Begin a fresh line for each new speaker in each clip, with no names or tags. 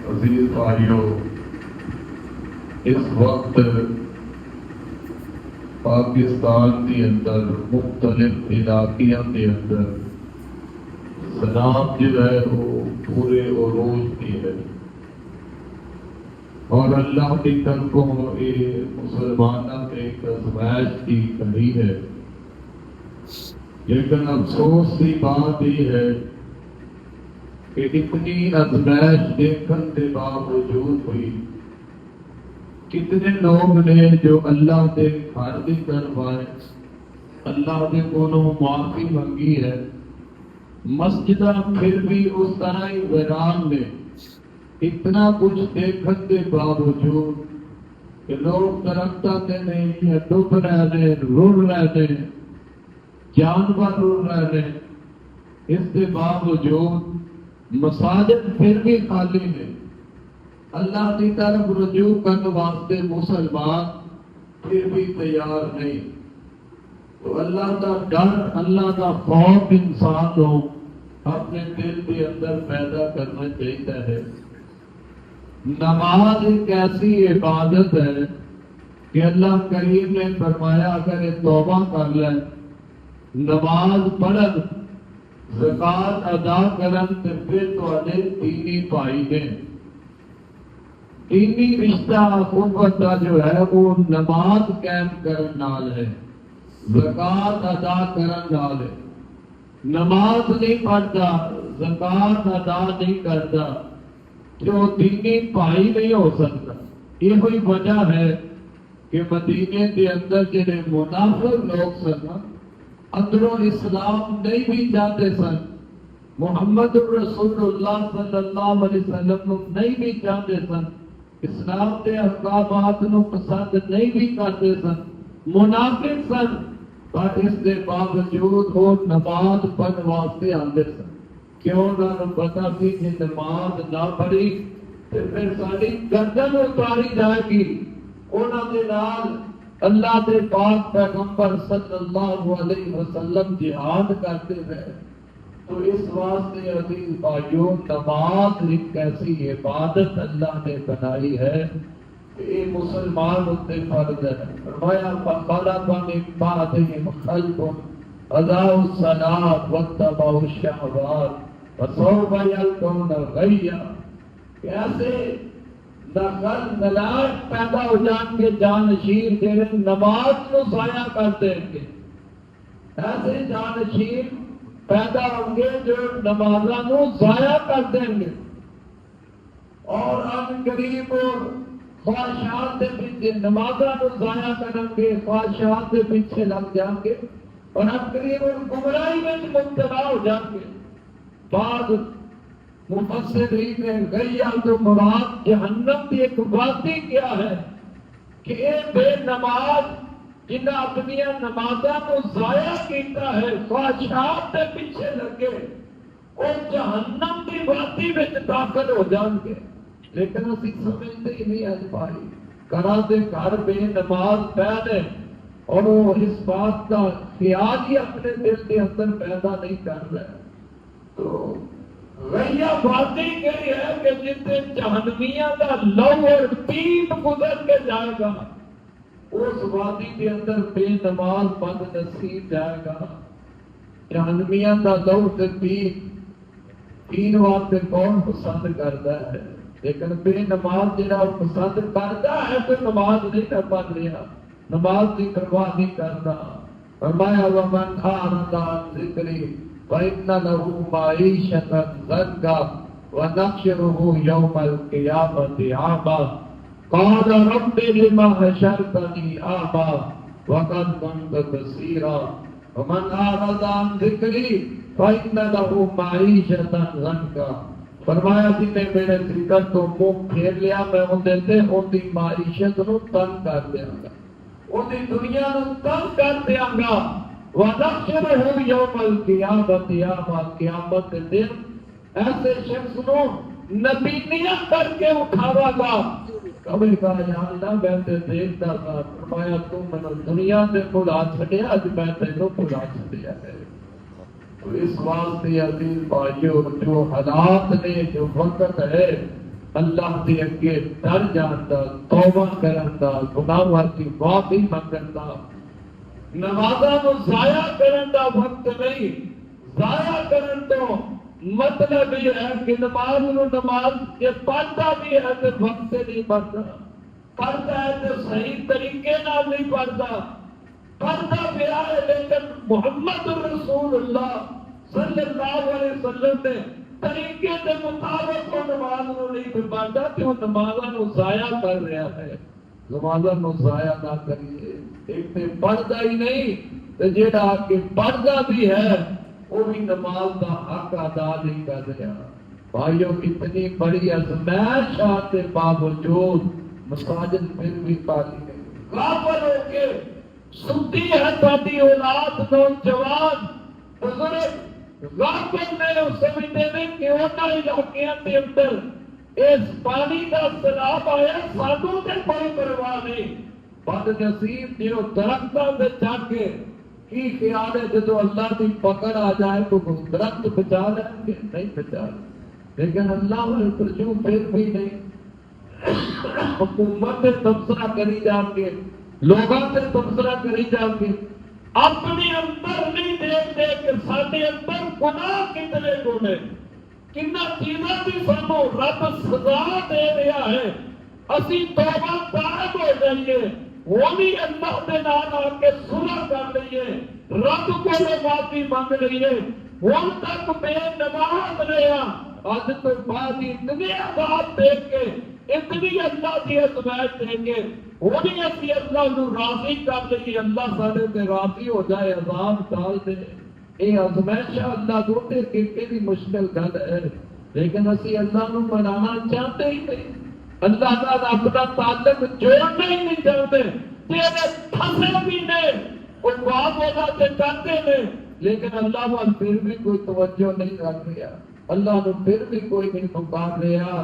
عزیز بھائیو، اس وقت پاکستان کے اندر مختلف علاقوں کے اندر سلام جو ہے وہ پورے عروج کی ہے، اور اللہ کی طرفوں یہ مسلمانوں کے ایک آزمائش کی کڑی ہے۔ لیکن افسوس کی بات یہ ہے کہ اتنی آزمائش دیکھنے کے باوجود ہوئی، کتنے لوگ نے جو اللہ کے گھر کی طرف آئے، اللہ کے کولوں معافی منگی ہے، مسجدہ پھر بھی اس طرح ہی ویران نے، اتنا کچھ دیکھنے کے باوجود کہ لوگ درختوں کے نہیں ڈوب رہے، رڑ رہے، جانور رڑ رہے، اس کے باوجود مساجد پھر بھی خالی ہیں۔ اللہ کی طرف رجوع کرنے واسطے مسلمان پھر بھی تیار نہیں۔ تو اللہ کا ڈر، اللہ کا خوف انسان کو اپنے دل کے اندر پیدا کرنا چاہیے ہے۔ نماز ایک ایسی عبادت ہے کہ اللہ کریم نے فرمایا اگر یہ توبہ کر لیں، نماز پڑھن، زکات ادا کرن، تو پھر تھوڑے دینی بھائی نے، دینی رشتہ اخوت کا جو ہے وہ نماز قائم کرن نال ہے، زکات ادا کرن نال ہے۔ نماز نہیں پڑھتا، زکات ادا نہیں کرتا، جو دینی بھائی نہیں ہو سکتا۔ یہ کوئی وجہ ہے کہ مدینے کے اندر جنہیں منافق لوگ سن، اندروں اسلام نہیں بھی جاتے سن، محمد رسول اللہ صلی اللہ علیہ وسلم نہیں بھی جاتے سن، اسلام کے احکامات کو پسند نہیں بھی کرتے سن، منافق سن، پر اس کے باوجود وہ نماز پڑھنے واسطے آتے سن۔ کیوں نہ پتا سی کہ نماز نہ پڑھی تو پھر ساری گردن اتاری جائے گی۔ انہوں نے نال اللہ کے پاک پیغمبر صلی اللہ علیہ وسلم جہاد کرتے رہے۔ تو اس واسطے عزیز بھائیوں، نماز ایک ایسی عبادت اللہ نے بنائی ہے کہ یہ مسلمان اتنے فرض ہے۔ فرمایا فَخَلَفَ مِن بَعْدِهِمْ خَلْفٌ أَضَاعُوا الصَّلَاةَ وَاتَّبَعُوا الشَّهَوَاتِ فَسَوْفَ يَلْقَوْنَ غَيًّا۔ کیسے نسل نسل پیدا ہو جان کے جانشین جڑے نماز کو ضائع کر دیں گے، ایسے جانشین پیدا ہوں گے جو نمازوں کو ضائع کر دیں گے، اور ان قریب خواہشات کے پیچھے نمازوں کو ضائع کریں گے، خواہشات کے پیچھے لگ جائیں گے، اور ان قریب گمراہی میں مبتلا ہو جائیں گے۔ بعد مفسرین نے غیّا تو مراد جہنم کی ایک وادی کیا ہے کہ یہ بے نماز جنہیں اپنی نمازوں کو ضائع کیتا ہے، خواہشات کے پیچھے لگے، وہ جہنم کی وادی میں داخل ہو جان گے۔ لیکن اسی سمجھتے ہی نہیں آج بھائی، گھراں دے گھر بے نماز پہنے، اور وہ اس بات کا خیال ہی اپنے دل کے اندر پیدا نہیں کر رہے۔ تو غیّا وادی کہی ہے کہ جس سے جہنمیاں کا لو اور پیپ گزر کے جائے گا، اس وادی کے اندر بے نماز بد نصیب جائے گا۔ جہنمیاں کا لو سے پیپ تین واسطے کون پسند کرتا ہے، لیکن بے نماز جڑا پسند کرتا ہے تو نماز نہیں پڑھ رہا، نماز کی پرواہ نہیں کرتا۔ فرمایا ومن اعرض عن ذکری فإن له معیشۃ ضنکا ونحشرہ یوم القیامۃ اعمی قال رب لم حشرتنی اعمی وقد كنت بصیرا ومن اعرض عن ذکری فإن له معیشۃ ضنکا۔ فرمایا جی نے میرے ذکر تو منہ پھیر لیا، میں ان کی معیشت نو تنگ کر دیا گا، ان کی دنیا نو تنگ کر دیا گا۔ وَنَحْشُرُهُ يَوْمَ الْقِيَامَةِ أَعْمَىٰ، قیامت کے دن ایسے شخص نو نبینیت کر کے اٹھاوا گا۔ کبھی کہا یا اللہ میں تے دیکھتا تھا، فرمایا تو میں دنیا سے بھلا چھڈیا، اج میں تینوں بھلا چھڈیا ہے۔ تو اس واسطے عزیز بھائیو جو حالات نے جو وقت ہے اللہ کے اگے ڈر جاندا توبہ کرندا گناہاں کی معافی منگندا نمازاں نو ضائع کرن دا وقت نہیں ضائع کرن تو مطلب یہ ہے کہ نماز یہ پڑھتا بھی ہے تو وقت سے نہیں پڑھتا پڑھتا ہے تو صحیح طریقے نال نہیں پڑھتا پڑھتا بھی ہے لیکن محمد رسول اللہ صلی اللہ علیہ وسلم نے طریقے کے مطابق وہ نماز نو نہیں پڑھتا کہ وہ نمازاں نو ضائع کر رہا ہے نمازاں نو ضائع نہ کریے ایک تے پڑھتا ہی نہیں تو جیڑا کہ پڑھتا بھی ہے وہ بھی نماز کا حق ادا نہیں کر رہا بھائیوں کتنی بڑی ازمائش آتے باوجود مساجد پھر بھی خالی نہیں غافل ہو کے سنتی ہے تاری اولاد نوجوان بزرگ غافل نے سمجھتے ہیں کہ انہاں علاقیاں کے اندر اس پانی کا سیلاب آیا سانوں تے کوئی پرواہ نہیں بد نصیب جو درختوں سے چڑھ کے کی خیال ہے جب اللہ کی پکڑ آ جائے تو درخت بچا لیں گے نہیں بچا لیکن اللہ والے ترجمہ پھر بھی نہیں حکومت سے تبصرہ کری جان گے لوگوں سے تبصرہ کری جان گے اپنے اندر نہیں دیکھتے کہ سارے اندر گناہ کتنے گنے کتنا چیزاں بھی سانو رب سزا دے رہا ہے اسی توبہ طائب ہو جائیے وہ بھی اللہ کے نام آ کے صلح کر لئیے رب کو معافی مانگ لئیے ہن تک بے نماز رہا آج تو بعد اتنے عذاب دیکھ کے اتنی اللہ کی ازمائش دیں گے وہ بھی اسی اللہ کو راضی کر لئیے اللہ سارے سے راضی ہو جائے عذاب ڈال دے یہ ازمائش اللہ دوتے کہ مشکل گل ہے لیکن اسی اللہ کو منانا چاہتے ہی نہیں اللہ تعالیٰ اپنا تعلق جوڑنا ہی نہیں چاہتے تیرے پھنسے بھی نہیں وہ بات ہوگا سے چاہتے ہیں لیکن اللہ وال پھر بھی کوئی توجہ نہیں رکھ رہا اللہ نے پھر بھی کوئی نہیں پکار رہا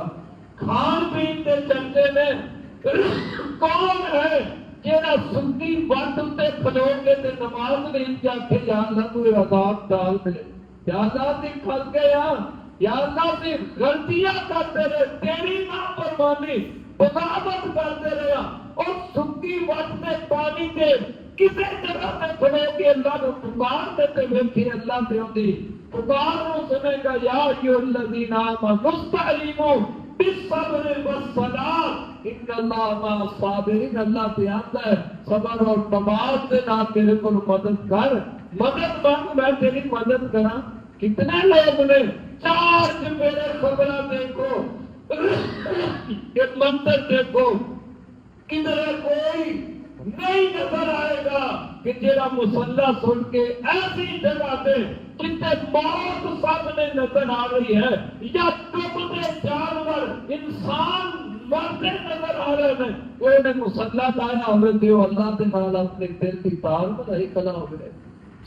کھان پین کے چلتے میں کون ہے جیڑا سنتی وقت تے کھلو کے تے نماز نہیں جاکے یا اللہ تو عذاب ڈال دے یا اللہ سے پھنس گیا یا اللہ سے غلطیاں کرتے رہے تیری نافرمانی بغاوت کرتے رہا اور سنتی وقت میں پانی کے کسی جگہ میں کھڑے کے اللہ کو پکار دیتے ہوئے اللہ سے ہوتی پکار نو سنے گا یا ایھا الذین آمنوا استعینوا بالصبر والصلاۃ ان اللہ مع الصابرین اللہ سے آتا ہے صبر اور نماز سے نہ تیرے کو مدد کر مدد مانگ میں تیری مدد کراں کتنے لوگ نے چار میرے خبرہ دیکھو یہ منتر دیکھو کدھر کوئی نہیں نظر آئے گا کہ جیڑا مسلح سن کے ایسی جگہ پہ جتنے موت سامنے نظر آ رہی ہے یا ٹوٹتے جانور انسان مرتے نظر آ رہے ہیں کوئی نے مسلح لایا ہوئے ہو اللہ سے مالا اپنے دل کی تار بنائی کلا ہو گئے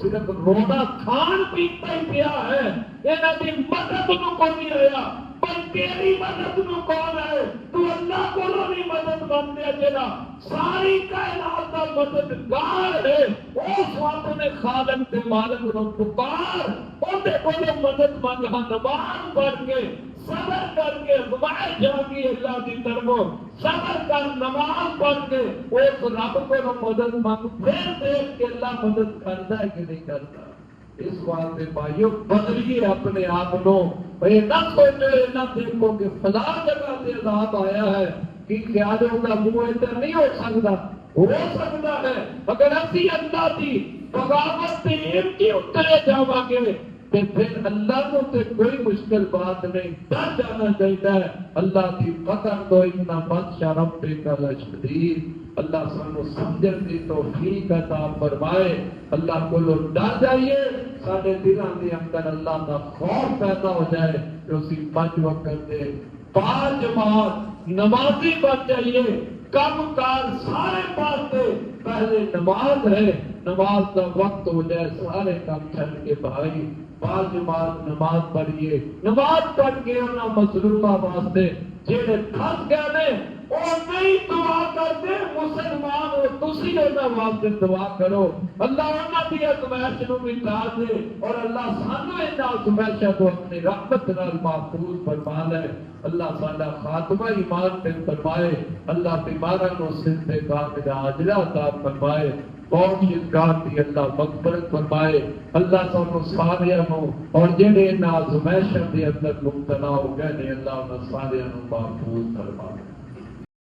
صرف رونا کھان پیتا ہی پیا ہے یہاں کی مدد نو کوئی آیا پر تیری مدد نو کون ہے تو اللہ کو نہیں مدد مانگتے جنا ساری کائنات کا مددگار ہے اس وقت نے خالق کے مالک نو پکار اندے کو مدد مانگا نماز پڑھ کے صبر کر کے دعائیں جاگی اللہ کی طرف صبر کر نماز پڑھ کے اس رب کو مدد مانگ پھر دیکھ کے اللہ مدد کرتا ہے کہ نہیں کرتا اس واسطے بھائیو بدلیے اپنے آپ کو یہ نہ سوچو نہ دیکھو کہ فلاں جگہ سے عذاب آیا ہے کہ خیال ہوگا منہ ادھر نہیں ہو سکتا ہے اگر اسی اللہ کی بغاوت سے ایک کی اترے جاوا گے کہ پھر اللہ کو تے کوئی مشکل بات نہیں ڈر جانا چاہیے ہے اللہ کی پکڑ تو اتنا بد شرم پہ کا شدید اللہ سانو سمجھن دی توفیق عطا فرمائے اللہ کو لوگ ڈر جائیے سارے دلوں کے اندر اللہ کا خوف پیدا ہو جائے جو اسی 5 وقت دے 5 جماعت نمازی بن جائیے کم کار سارے پاسے پہلے نماز ہے نماز کا وقت ہو جائے سارے کام چھڑ کے بھائی 5 جماعت نماز پڑھیے نماز پڑھ کے انہاں مظلومہ واسطے جڑے پھنس گئے نے اور نہیں دعا کرتے مسلمان ہو تسی انہاں واسطے دعا کرو اللہ انہاں دی ازمائش نو مٹا دے اور اللہ سانو انہاں ازمائشاں تو اپنی رحمت نال محفوظ فرما لے اللہ ساڈا خاتمہ ایمان تے فرمائے اللہ بیماراں نو صحت کاملہ عاجلہ عطا فرمائے قوم شرکان دی اللہ مغفرت فرمائے اللہ سانو ساریاں نو اور جڑے ناز ہمیشہ دے اندر مبتلا ہو گئے نے اللہ انہاں ساریاں نو محفوظ فرمائے